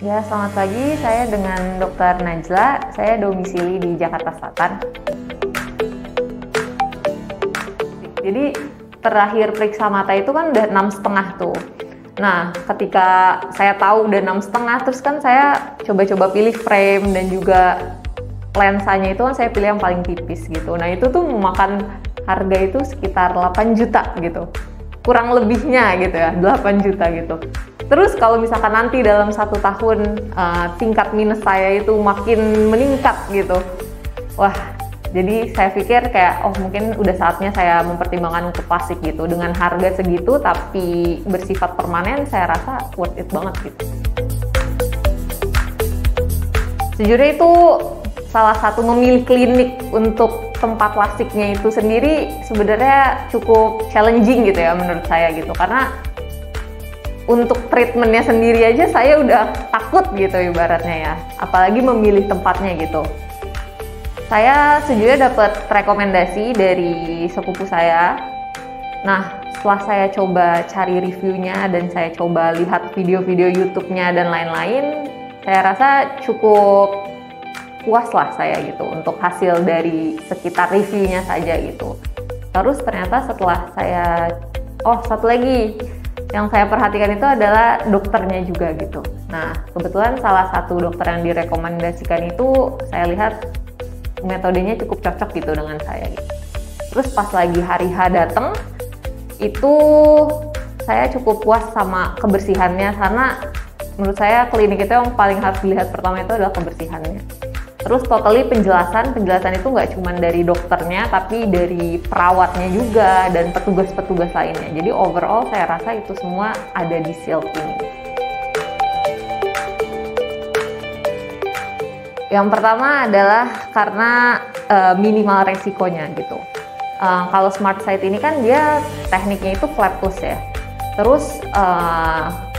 Ya, selamat pagi. Saya dengan Dr. Najla. Saya domisili di Jakarta Selatan. Jadi terakhir periksa mata itu kan udah 6,5 tuh. Nah, ketika saya tahu udah 6,5, terus kan saya coba-coba pilih frame dan juga lensanya itu kan saya pilih yang paling tipis gitu. Nah, itu tuh memakan harga itu sekitar 8 juta gitu. Kurang lebihnya gitu ya, 8 juta gitu. Terus kalau misalkan nanti dalam 1 tahun tingkat minus saya itu makin meningkat gitu, wah, jadi saya pikir kayak mungkin udah saatnya saya mempertimbangkan untuk plastik gitu. Dengan harga segitu tapi bersifat permanen, saya rasa worth it banget gitu. Sejujurnya itu salah satu memilih klinik untuk tempat plastiknya itu sendiri sebenarnya cukup challenging gitu ya menurut saya gitu, karena untuk treatmentnya sendiri aja saya udah takut gitu ibaratnya ya, apalagi memilih tempatnya gitu. Saya sejujurnya dapat rekomendasi dari sepupu saya. Nah, setelah saya coba cari reviewnya dan saya coba lihat video-video YouTube-nya dan lain-lain, saya rasa cukup puas lah saya gitu untuk hasil dari sekitar reviewnya saja gitu. Terus ternyata setelah saya, satu lagi yang saya perhatikan itu adalah dokternya juga gitu. Nah, kebetulan salah satu dokter yang direkomendasikan itu saya lihat metodenya cukup cocok gitu dengan saya gitu. Terus pas lagi hari H datang, itu saya cukup puas sama kebersihannya, karena menurut saya klinik itu yang paling harus dilihat pertama itu adalah kebersihannya. Terus totally penjelasan itu nggak cuma dari dokternya, tapi dari perawatnya juga dan petugas-petugas lainnya. Jadi overall saya rasa itu semua ada di Silk ini. Yang pertama adalah karena minimal resikonya gitu. Kalau Smart Sight ini kan dia tekniknya itu flapless ya. Terus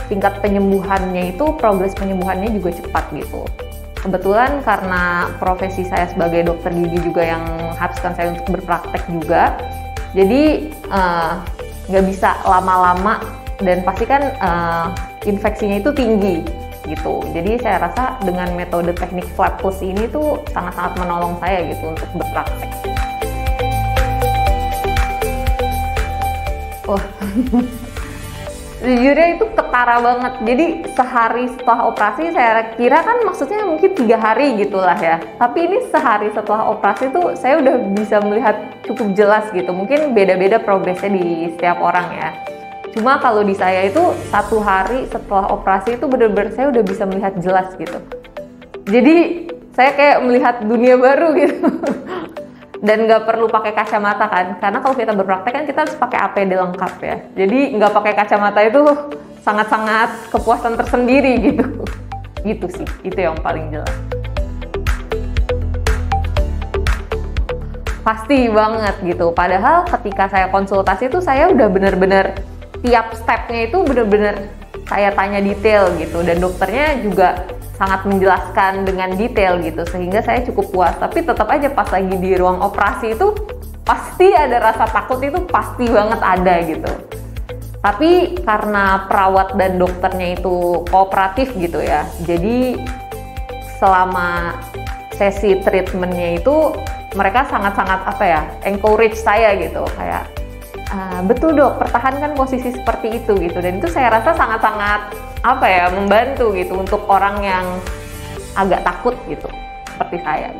tingkat penyembuhannya itu, progres penyembuhannya juga cepat gitu. Kebetulan karena profesi saya sebagai dokter gigi juga yang mengharuskan saya untuk berpraktek juga, jadi nggak bisa lama-lama dan pasti kan infeksinya itu tinggi gitu. Jadi saya rasa dengan metode teknik flapless ini tuh sangat-sangat menolong saya gitu untuk berpraktek. Sejujurnya itu ketara banget. Jadi sehari setelah operasi saya kira kan maksudnya mungkin 3 hari gitulah ya. Tapi ini sehari setelah operasi tuh saya udah bisa melihat cukup jelas gitu. Mungkin beda-beda progresnya di setiap orang ya. Cuma kalau di saya itu 1 hari setelah operasi itu bener-bener saya udah bisa melihat jelas gitu. Jadi saya kayak melihat dunia baru gitu. Dan nggak perlu pakai kacamata kan, karena kalau kita berpraktek kan kita harus pakai APD lengkap ya. Jadi nggak pakai kacamata itu sangat-sangat kepuasan tersendiri gitu. Gitu sih, itu yang paling jelas. Pasti banget gitu. Padahal ketika saya konsultasi itu saya udah bener-bener tiap stepnya itu bener-bener saya tanya detail gitu, dan dokternya juga sangat menjelaskan dengan detail gitu, sehingga saya cukup puas. Tapi tetap aja pas lagi di ruang operasi itu pasti ada rasa takut, itu pasti banget ada gitu. Tapi karena perawat dan dokternya itu kooperatif gitu ya, jadi selama sesi treatmentnya itu mereka sangat-sangat encourage saya gitu, kayak betul dok, pertahankan posisi seperti itu gitu. Dan itu saya rasa sangat-sangat membantu gitu untuk orang yang agak takut gitu seperti saya.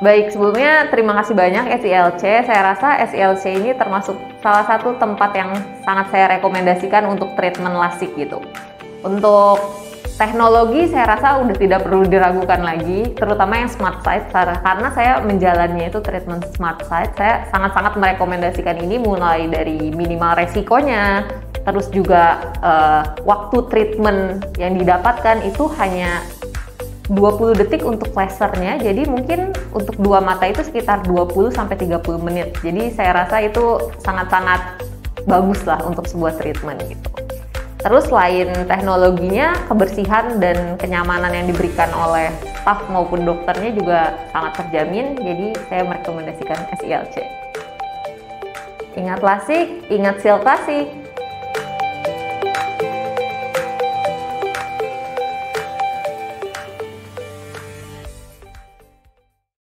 Baik, sebelumnya terima kasih banyak SILC. Saya rasa SILC ini termasuk salah satu tempat yang sangat saya rekomendasikan untuk treatment lasik gitu. Untuk teknologi saya rasa udah tidak perlu diragukan lagi, terutama yang Smart Sight, karena saya menjalannya itu treatment Smart Sight. Saya sangat-sangat merekomendasikan ini, mulai dari minimal resikonya, terus juga waktu treatment yang didapatkan itu hanya 20 detik untuk lasernya, jadi mungkin untuk 2 mata itu sekitar 20-30 menit. Jadi saya rasa itu sangat-sangat bagus lah untuk sebuah treatment gitu. Terus selain teknologinya, kebersihan dan kenyamanan yang diberikan oleh staf maupun dokternya juga sangat terjamin. Jadi saya merekomendasikan SILC. Ingat lasik, ingat Silk Lasik.